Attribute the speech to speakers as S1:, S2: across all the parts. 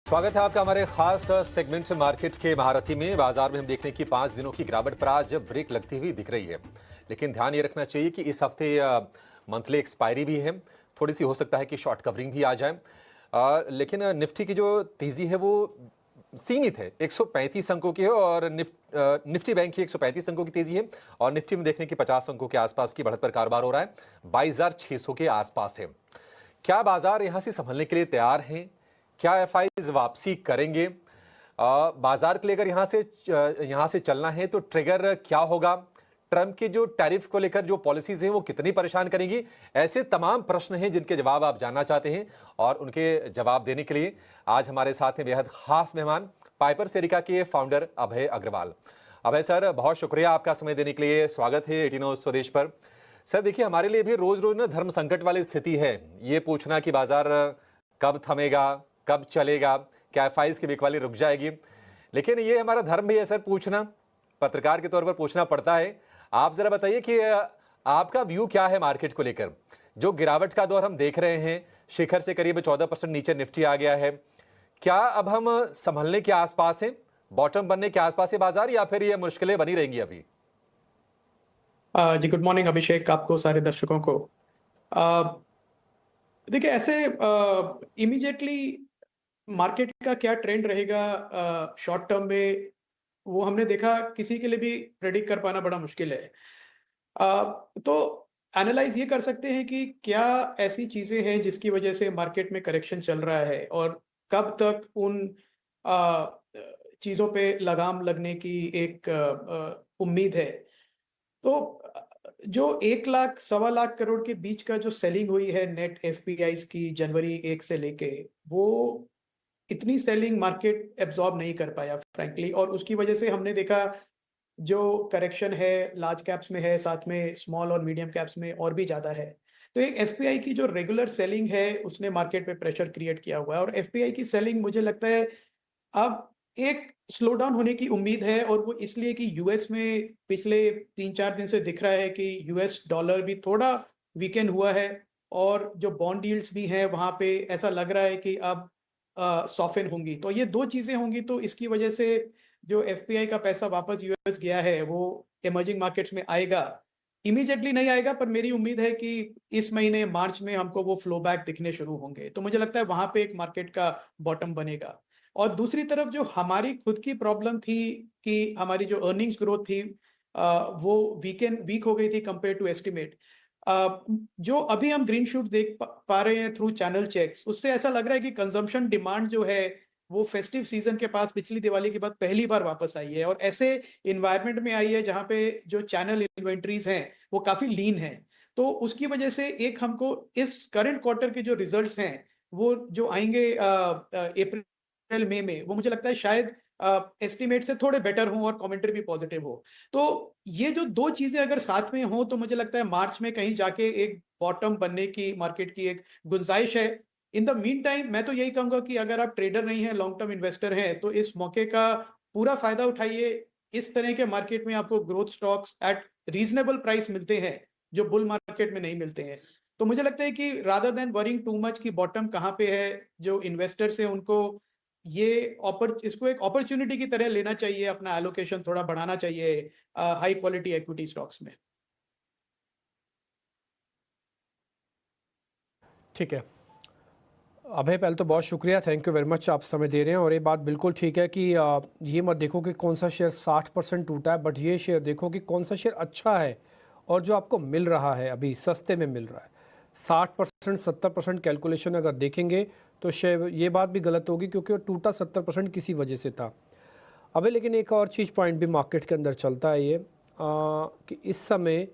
S1: स्वागत है आपका हमारे खास सेगमेंट मार्केट के महारथी में। बाजार में हम देखने की 5 दिनों की गिरावट पर आज ब्रेक लगती हुई दिख रही है, लेकिन ध्यान ये रखना चाहिए कि इस हफ्ते मंथली एक्सपायरी भी है, थोड़ी सी हो सकता है कि शॉर्ट कवरिंग भी आ जाए। लेकिन निफ्टी की जो तेजी है वो सीमित है, 135 अंकों की है और निफ्टी बैंक की 135 अंकों की तेजी है और निफ्टी में देखने की 50 अंकों के आसपास की बढ़त पर कारोबार हो रहा है, 22,600 के आसपास है। क्या बाजार यहां से संभलने के लिए तैयार हैं? क्या एफआईज वापसी करेंगे? बाजार के लिए अगर यहां से चलना है तो ट्रिगर क्या होगा? ट्रंप के जो टैरिफ को लेकर जो पॉलिसीज हैं वो कितनी परेशान करेंगी? ऐसे तमाम प्रश्न हैं जिनके जवाब आप जानना चाहते हैं और उनके जवाब देने के लिए आज हमारे साथ हैं बेहद खास मेहमान, पाइपर सेरिका के फाउंडर अभय अग्रवाल। अभय सर, बहुत शुक्रिया आपका समय देने के लिए। स्वागत है 18 स्वदेश पर। सर देखिए, हमारे लिए भी रोज रोज ना धर्म संकट वाली स्थिति है, ये पूछना कि बाजार कब थमेगा, कब चलेगा, क्या एफआईज की बिकवाली रुक जाएगी। लेकिन ये हमारा धर्म भी है सर, पूछना, पत्रकार के तौर पर पूछना पड़ता है। आप जरा बताइए कि आपका व्यू क्या है मार्केट को लेकर? जो गिरावट का दौर हम देख रहे हैं, शिखर से करीब 14% नीचे निफ्टी आ गया है, क्या अब हम संभलने के आसपास हैं, बॉटम बनने के आसपास है बाजार, या फिर ये मुश्किलें बनी रहेंगी अभी?
S2: जी गुड मॉर्निंग अभिषेक, आपको सारे दर्शकों को। देखिए, ऐसे इमीडिएटली मार्केट का क्या ट्रेंड रहेगा शॉर्ट टर्म में, वो हमने देखा किसी के लिए भी प्रेडिक्ट कर पाना बड़ा मुश्किल है। तो एनालाइज ये कर सकते हैं कि क्या ऐसी चीजें हैं जिसकी वजह से मार्केट में करेक्शन चल रहा है और कब तक उन चीजों पे लगाम लगने की एक उम्मीद है। तो जो 1 लाख सवा लाख करोड़ के बीच का जो सेलिंग हुई है नेट एफपीआईज की जनवरी 1 से लेके, वो इतनी सेलिंग मार्केट एब्जॉर्ब नहीं कर पाया फ्रैंकली, और उसकी वजह से हमने देखा जो करेक्शन है लार्ज कैप्स में है, साथ में स्मॉल और मीडियम कैप्स में और भी ज्यादा है। तो एक एफपीआई की जो रेगुलर सेलिंग है उसने मार्केट पे प्रेशर क्रिएट किया हुआ है, और एफपीआई की सेलिंग मुझे लगता है अब एक स्लो डाउन होने की उम्मीद है, और वो इसलिए कि यूएस में पिछले 3-4 दिन से दिख रहा है कि यूएस डॉलर भी थोड़ा वीकेंड हुआ है, और जो बॉन्ड यील्ड्स भी हैं वहाँ पे ऐसा लग रहा है कि अब सॉफ्टन होंगी। तो ये 2 चीज़ें होंगी, तो इसकी वजह से जो एफपीआई का पैसा वापस यूएस गया है वो इमर्जिंग मार्केट्स में आएगा। इमीडिएटली नहीं आएगा, पर मेरी उम्मीद है कि इस महीने मार्च में हमको वो फ्लो बैक दिखने शुरू होंगे। तो मुझे लगता है वहाँ पे एक मार्केट का बॉटम बनेगा। और दूसरी तरफ जो हमारी खुद की प्रॉब्लम थी कि हमारी जो अर्निंग्स ग्रोथ थी वो वीक हो गई थी कंपेयर टू एस्टिमेट। जो अभी हम ग्रीन शूट देख पा रहे हैं थ्रू चैनल चेक्स, उससे ऐसा लग रहा है कि कंजम्पशन डिमांड जो है वो फेस्टिव सीजन के पास पिछली दिवाली के बाद पहली बार वापस आई है, और ऐसे इन्वायरमेंट में आई है जहां पे जो चैनल इन्वेंट्रीज हैं वो काफी लीन है। तो उसकी वजह से एक हमको इस करंट क्वार्टर के जो रिजल्ट्स हैं वो जो आएंगे अप्रैल मई में, वो मुझे लगता है शायद एस्टिमेट से थोड़े बेटर हों और कमेंट्री भी पॉजिटिव हो। तो ये जो 2 चीजें अगर साथ में हों तो मुझे लगता है मार्च में कहीं जाके एक बॉटम बनने की मार्केट की एक गुंजाइश है। इन द मीन टाइम मैं तो यही कहूंगा कि अगर आप ट्रेडर नहीं हैं, लॉन्ग टर्म इन्वेस्टर हैं, तो इस मौके का पूरा फायदा उठाइए। इस तरह के मार्केट में आपको growth stocks eight reasonable price मिलते हैं जो बुल मार्केट में नहीं मिलते हैं। तो मुझे लगता है कि rather than worrying too much की बॉटम कहाँ पे है, जो इन्वेस्टर्स हैं उनको ये इसको एक अपॉर्चुनिटी की तरह लेना चाहिए, अपना एलोकेशन थोड़ा बढ़ाना चाहिए हाई क्वालिटी इक्विटी स्टॉक्स में।
S3: ठीक है अभय, पहले तो बहुत शुक्रिया, थैंक यू वेरी मच, आप समय दे रहे हैं। और ये बात बिल्कुल ठीक है कि ये मत देखो कि कौन सा शेयर 60% टूटा है, बट ये शेयर देखो कि कौन सा शेयर अच्छा है और जो आपको मिल रहा है अभी सस्ते में मिल रहा है। 60% 70% कैलकुलेशन अगर देखेंगे तो शेयर ये बात भी गलत होगी, क्योंकि वो टूटा 70% किसी वजह से था। अभी लेकिन एक और चीज़ पॉइंट भी मार्केट के अंदर चलता है ये कि इस समय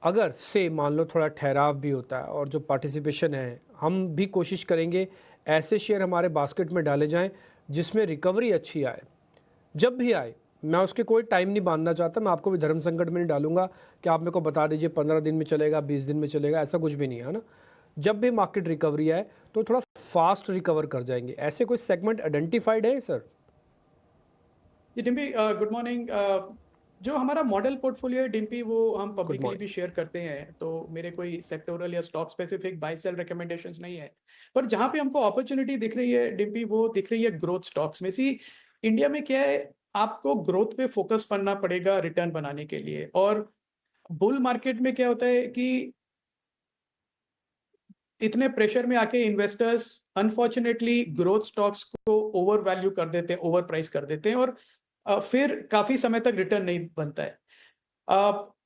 S3: अगर से मान लो थोड़ा ठहराव भी होता है और जो पार्टिसिपेशन है, हम भी कोशिश करेंगे ऐसे शेयर हमारे बास्केट में डाले जाएं जिसमें रिकवरी अच्छी आए। जब भी आए, मैं उसके कोई टाइम नहीं बांधना चाहता, मैं आपको भी धर्म संकट में नहीं डालूंगा कि आप मेरे को बता दीजिए 15 दिन में चलेगा, 20 दिन में चलेगा, ऐसा कुछ भी नहीं है ना। जब भी मार्केट रिकवरी आए तो थोड़ा फास्ट रिकवर कर जाएंगे। ऐसे कोई सेगमेंट आइडेंटिफाइड है सर?
S2: जी टिम्पी, गुड मॉर्निंग। जो हमारा मॉडल पोर्टफोलियो है डिम्पी, वो हम पब्लिकली
S3: morning.
S2: भी शेयर करते हैं, तो मेरे कोई सेक्टोरल या stock specific buy sell recommendations नहीं है। पर जहाँ पे हमको अपॉर्चुनिटी दिख रही है डिम्पी, वो दिख रही है ग्रोथ स्टॉक्स में। सी इंडिया में क्या है, आपको ग्रोथ पे फोकस करना पड़ेगा रिटर्न बनाने के लिए। और बुल मार्केट में क्या होता है कि इतने प्रेशर में आके इन्वेस्टर्स अनफॉर्चुनेटली ग्रोथ स्टॉक्स को ओवर वैल्यू कर देते हैं, ओवर प्राइस कर देते हैं, और फिर काफी समय तक रिटर्न नहीं बनता है।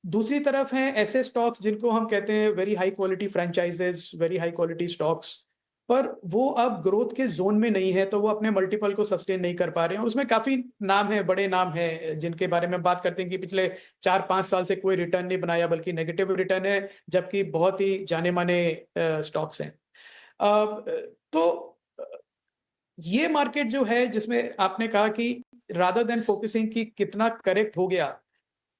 S2: दूसरी तरफ हैं ऐसे स्टॉक्स जिनको हम कहते हैं very high quality franchises, very high quality stocks, पर वो अब ग्रोथ के जोन में नहीं है, तो वो अपने मल्टीपल को सस्टेन नहीं कर पा रहे हैं। और उसमें काफी नाम है, बड़े नाम है, जिनके बारे में बात करते हैं कि पिछले 4-5 साल से कोई रिटर्न नहीं बनाया, बल्कि नेगेटिव रिटर्न है, जबकि बहुत ही जाने माने स्टॉक्स हैं। तो अ, ये मार्केट जो है, जिसमें आपने कहा कि रादर देन फोकसिंग कि कितना करेक्ट हो गया,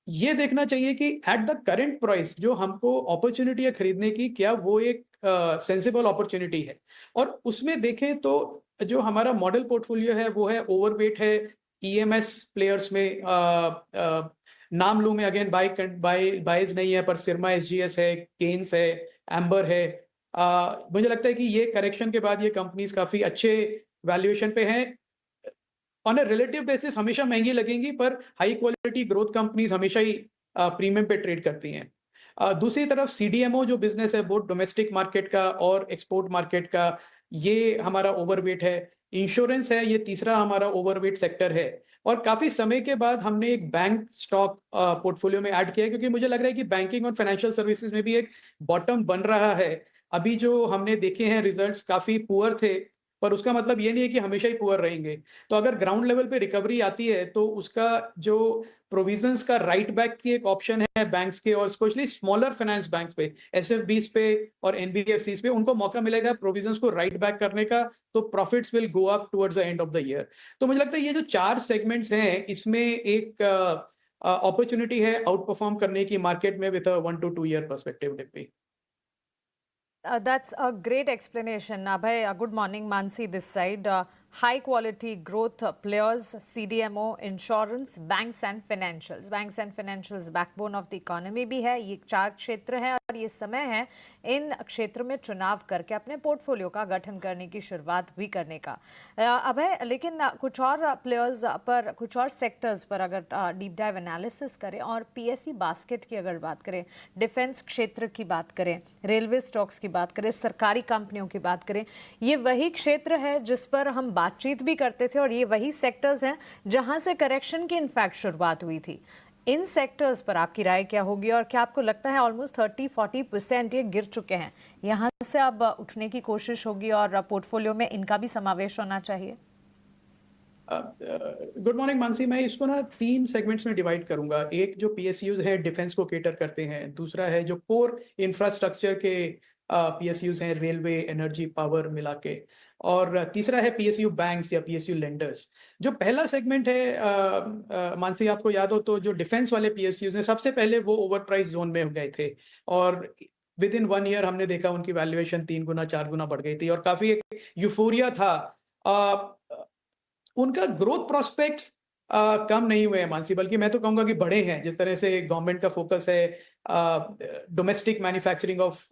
S2: ये देखना चाहिए कि एट द करंट प्राइस जो हमको अपॉर्चुनिटी है खरीदने की, क्या वो एक सेंसिबल अपॉर्चुनिटी है। और उसमें देखें तो जो हमारा मॉडल पोर्टफोलियो है, वो है ओवरवेट है ईएमएस प्लेयर्स में। नाम लूं मैं, अगेन बाइज नहीं है, पर सिरमा एसजीएस है, केन्स है, एम्बर है। मुझे लगता है कि ये करेक्शन के बाद ये कंपनीज काफी अच्छे वैल्यूएशन पे हैं। ऑन अ रिलेटिव बेसिस हमेशा महंगी लगेंगी, पर हाई क्वालिटी ग्रोथ कंपनीज हमेशा ही प्रीमियम पे ट्रेड करती हैं। दूसरी तरफ सीडीएमओ जो बिजनेस है, बोथ डोमेस्टिक मार्केट का और एक्सपोर्ट मार्केट का, ये हमारा ओवरवेट है। इंश्योरेंस है, ये तीसरा हमारा ओवरवेट सेक्टर है। और काफी समय के बाद हमने एक बैंक स्टॉक पोर्टफोलियो में ऐड किया है, क्योंकि मुझे लग रहा है कि बैंकिंग और फाइनेंशियल सर्विसेज में भी एक बॉटम बन रहा है। अभी जो हमने देखे हैं रिजल्ट्स काफी पुअर थे, पर उसका मतलब ये नहीं है कि हमेशा ही पुअर रहेंगे। तो अगर ग्राउंड लेवल पे रिकवरी आती है, तो उसका जो प्रोविजंस का राइट बैक की एक ऑप्शन है बैंक्स के, और स्पेशली स्मॉलर फाइनेंस बैंक्स पे, एसएफबीस पे और एनबीएफसीस पे, उनको मौका मिलेगा प्रोविजंस को राइट बैक करने का, तो profits will go up towards the end of the year. तो मुझे लगता है ये जो 4 सेगमेंट्स हैं, इसमें एक अपॉर्चुनिटी है आउट परफॉर्म करने की मार्केट में with a 1 to 2 year perspective DP.
S4: That's a great explanation. Abhay, good morning. Mansi this side. High quality growth players, CDMO, insurance, banks and financials. Banks and financials backbone of the economy भी है। ये 4 क्षेत्र हैं और ये समय है इन क्षेत्र में चुनाव करके अपने पोर्टफोलियो का गठन करने की शुरुआत भी करने का। अभय, लेकिन कुछ और प्लेयर्स पर, कुछ और सेक्टर्स पर अगर डीप डाइव एनालिसिस करें और पीएसई बास्केट की अगर बात करें, डिफेंस क्षेत्र की बात करें, रेलवे स्टॉक्स की बात करें, सरकारी कंपनियों की बात करें, ये वही क्षेत्र है जिस पर हम बातचीत भी करते थे और ये वही सेक्टर्स हैं जहां से करेक्शन की इनफैक्ट शुरुआत हुई थी। इन सेक्टर्स पर आपकी राय क्या होगी और क्या आपको लगता है ऑलमोस्ट 30-40% ये गिर चुके हैं, यहां से अब उठने की कोशिश होगी और पोर्टफोलियो में इनका भी समावेश होना चाहिए?
S2: गुड मॉर्निंग मानसी, मैं इसको ना 3 सेगमेंट्स में डिवाइड करूंगा। एक जो पीएसयूज है, डिफेंस को केटर करते हैं। दूसरा है जो कोर इंफ्रास्ट्रक्चर के पीएसयूज हैं, रेलवे, एनर्जी, पावर मिला के। और तीसरा है पीएसयू बैंक्स या पीएसयू लेंडर्स। जो पहला सेगमेंट है मानसी, आपको याद हो तो जो डिफेंस वाले पीएसयूज हैं, सबसे पहले वो ओवर प्राइस जोन में गए थे, और विद इन 1 ईयर हमने देखा उनकी वैल्यूएशन 3 गुना 4 गुना बढ़ गई थी, और काफी एक यूफोरिया था। उनका ग्रोथ प्रोस्पेक्ट्स कम नहीं हुए हैं मानसी, बल्कि मैं तो कहूंगा कि बढ़े हैं। जिस तरह से गवर्नमेंट का फोकस है domestic manufacturing of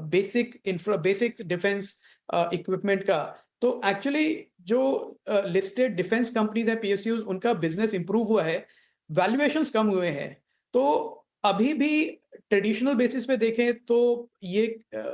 S2: basic defence equipment का, तो एक्चुअली जो लिस्टेड डिफेंस कंपनीज हैं पीएसयूज, उनका बिजनेस इंप्रूव हुआ है, वैल्यूएशंस कम हुए हैं। तो अभी भी ट्रेडिशनल बेसिस पे देखें तो ये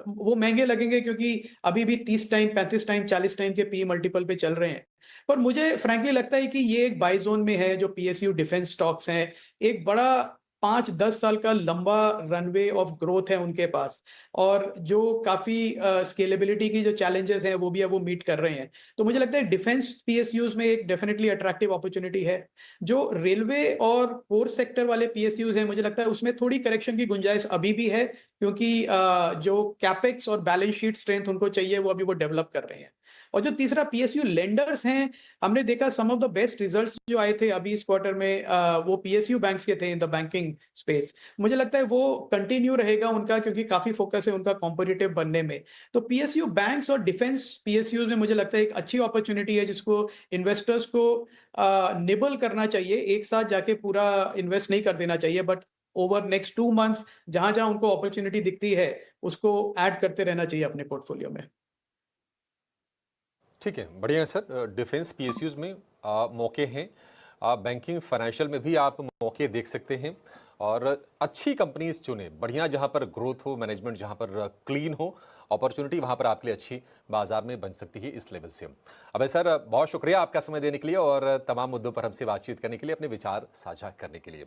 S2: वो महंगे लगेंगे, क्योंकि अभी भी 30 टाइम, 35 टाइम, 40 टाइम के पी मल्टीपल पे चल रहे हैं। पर मुझे फ्रैंकली लगता है कि ये एक बाय जोन में है। जो पीएसयू डिफेंस स्टॉक्स हैं, एक बड़ा 5-10 साल का लंबा रनवे ऑफ ग्रोथ है उनके पास, और जो काफी स्केलेबिलिटी की जो चैलेंजेस हैं वो भी है, वो मीट कर रहे हैं। तो मुझे लगता है डिफेंस पीएसयूज में एक डेफिनेटली अट्रैक्टिव अपॉर्चुनिटी है। जो रेलवे और कोर सेक्टर वाले पीएसयूज हैं, मुझे लगता है उसमें थोड़ी करेक्शन की गुंजाइश अभी भी है, क्योंकि जो कैपेक्स और बैलेंस शीट स्ट्रेंथ उनको चाहिए, वो अभी वो डेवलप कर रहे हैं। और जो तीसरा पीएसयू लेंडर्स हैं, हमने देखा सम ऑफ द बेस्ट रिजल्ट्स जो आए थे अभी इस क्वार्टर में, वो पीएसयू बैंक्स के थे इन द बैंकिंग स्पेस। मुझे लगता है वो कंटिन्यू रहेगा उनका, क्योंकि काफी फोकस है उनका कॉम्पिटिटिव बनने में। तो पीएसयू बैंक्स और डिफेंस पीएसयू में मुझे लगता है एक अच्छी अपॉर्चुनिटी है जिसको इन्वेस्टर्स को निबल करना चाहिए, एक साथ जाके पूरा इन्वेस्ट नहीं कर देना चाहिए, बट ओवर नेक्स्ट 2 मंथ्स जहां जहां उनको अपॉर्चुनिटी दिखती है उसको ऐड करते रहना चाहिए अपने पोर्टफोलियो में।
S1: ठीक है, बढ़िया है सर। डिफेंस पीएसयूज में मौके हैं, बैंकिंग फाइनेंशियल में भी आप मौके देख सकते हैं और अच्छी कंपनीज चुने, बढ़िया जहां पर ग्रोथ हो, मैनेजमेंट जहां पर क्लीन हो, अपॉर्चुनिटी वहां पर आपके लिए अच्छी बाजार में बन सकती है इस लेवल से। अबे सर, बहुत शुक्रिया आपका समय देने के लिए और तमाम मुद्दों पर हमसे बातचीत करने के लिए, अपने विचार साझा करने के लिए।